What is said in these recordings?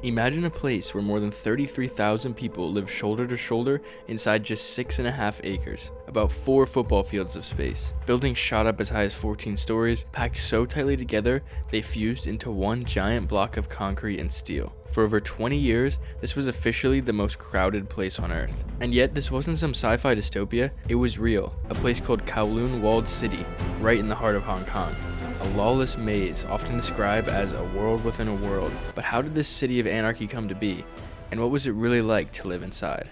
Imagine a place where more than 33,000 people live shoulder to shoulder inside just 6.5 acres, about 4 football fields of space. Buildings shot up as high as 14 stories, packed so tightly together they fused into one giant block of concrete and steel. For over 20 years, this was officially the most crowded place on Earth. And yet, this wasn't some sci-fi dystopia, it was real. A place called Kowloon Walled City, right in the heart of Hong Kong. A lawless maze, often described as a world within a world. But how did this city of anarchy come to be? And what was it really like to live inside?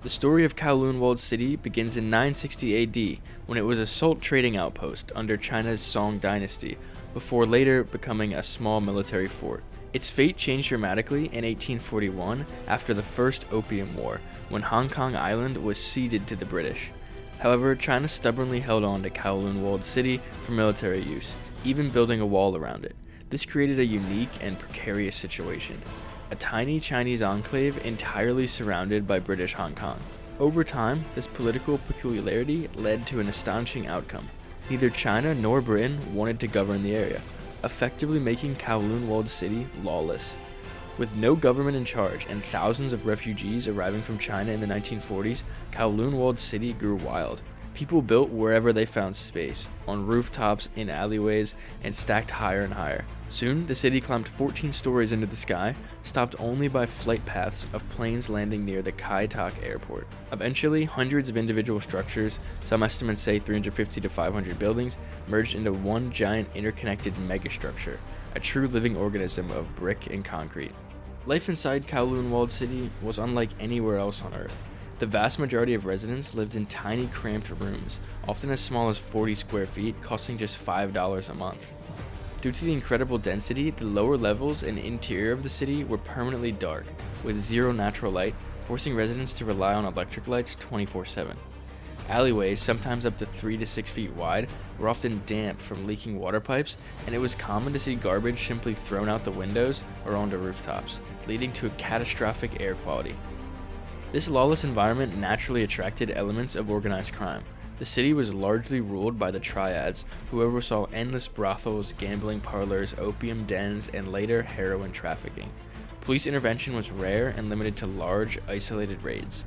The story of Kowloon Walled City begins in 960 AD, when it was a salt trading outpost under China's Song dynasty, before later becoming a small military fort. Its fate changed dramatically in 1841 after the First Opium War, when Hong Kong Island was ceded to the British. However, China stubbornly held on to Kowloon Walled City for military use, even building a wall around it. This created a unique and precarious situation. A tiny Chinese enclave entirely surrounded by British Hong Kong. Over time, this political peculiarity led to an astonishing outcome. Neither China nor Britain wanted to govern the area, effectively making Kowloon Walled City lawless. With no government in charge and thousands of refugees arriving from China in the 1940s, Kowloon Walled City grew wild. People built wherever they found space, on rooftops, in alleyways, and stacked higher and higher. Soon, the city climbed 14 stories into the sky, stopped only by flight paths of planes landing near the Kai Tak airport. Eventually, hundreds of individual structures, some estimates say 350 to 500 buildings, merged into one giant interconnected megastructure, a true living organism of brick and concrete. Life inside Kowloon Walled City was unlike anywhere else on Earth. The vast majority of residents lived in tiny, cramped rooms, often as small as 40 square feet, costing just $5 a month. Due to the incredible density, the lower levels and interior of the city were permanently dark, with zero natural light, forcing residents to rely on electric lights 24/7. Alleyways, sometimes up to 3 to 6 feet wide, were often damp from leaking water pipes, and it was common to see garbage simply thrown out the windows or onto rooftops, leading to a catastrophic air quality. This lawless environment naturally attracted elements of organized crime. The city was largely ruled by the triads, who oversaw endless brothels, gambling parlors, opium dens, and later heroin trafficking. Police intervention was rare and limited to large, isolated raids.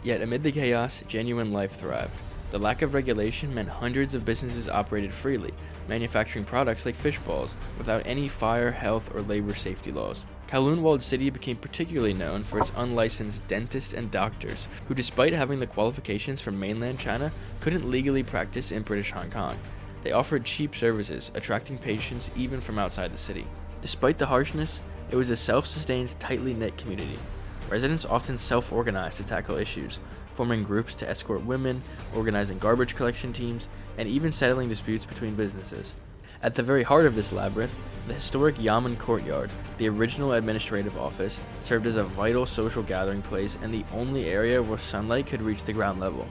Yet amid the chaos, genuine life thrived. The lack of regulation meant hundreds of businesses operated freely, manufacturing products like fish balls, without any fire, health, or labor safety laws. Kowloon Walled City became particularly known for its unlicensed dentists and doctors, who despite having the qualifications from mainland China, couldn't legally practice in British Hong Kong. They offered cheap services, attracting patients even from outside the city. Despite the harshness, it was a self-sustained, tightly knit community. Residents often self-organized to tackle issues, forming groups to escort women, organizing garbage collection teams, and even settling disputes between businesses. At the very heart of this labyrinth, the historic Yamen Courtyard, the original administrative office, served as a vital social gathering place and the only area where sunlight could reach the ground level.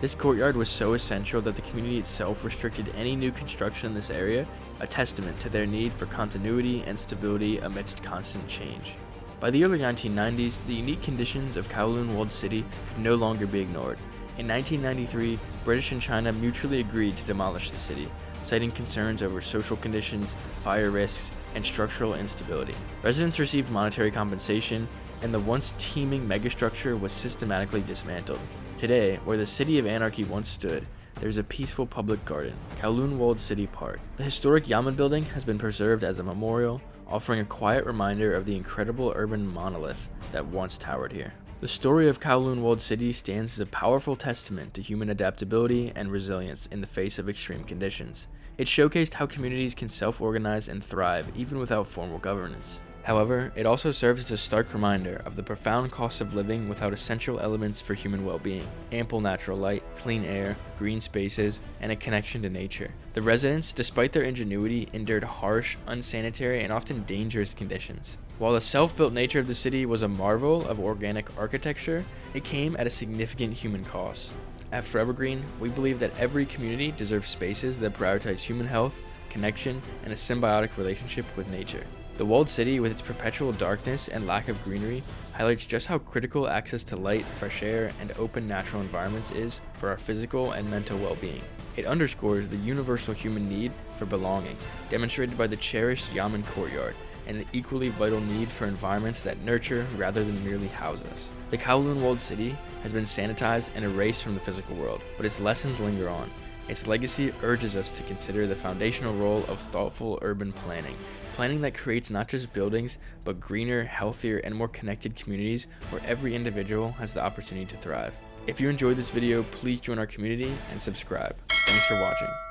This courtyard was so essential that the community itself restricted any new construction in this area, a testament to their need for continuity and stability amidst constant change. By the early 1990s, the unique conditions of Kowloon Walled City could no longer be ignored. In 1993, British and China mutually agreed to demolish the city, citing concerns over social conditions, fire risks, and structural instability. Residents received monetary compensation, and the once teeming megastructure was systematically dismantled. Today, where the City of Anarchy once stood, there is a peaceful public garden, Kowloon Walled City Park. The historic Yamen building has been preserved as a memorial, offering a quiet reminder of the incredible urban monolith that once towered here. The story of Kowloon Walled City stands as a powerful testament to human adaptability and resilience in the face of extreme conditions. It showcased how communities can self-organize and thrive even without formal governance. However, it also serves as a stark reminder of the profound cost of living without essential elements for human well-being: ample natural light, clean air, green spaces, and a connection to nature. The residents, despite their ingenuity, endured harsh, unsanitary, and often dangerous conditions. While the self-built nature of the city was a marvel of organic architecture, it came at a significant human cost. At Forever Green, we believe that every community deserves spaces that prioritize human health, connection, and a symbiotic relationship with nature. The walled city, with its perpetual darkness and lack of greenery, highlights just how critical access to light, fresh air, and open natural environments is for our physical and mental well-being. It underscores the universal human need for belonging, demonstrated by the cherished Yamen Courtyard, and the equally vital need for environments that nurture rather than merely house us. The Kowloon Walled City has been sanitized and erased from the physical world, but its lessons linger on. Its legacy urges us to consider the foundational role of thoughtful urban planning that creates not just buildings, but greener, healthier, and more connected communities where every individual has the opportunity to thrive. If you enjoyed this video, please join our community and subscribe. Thanks for watching.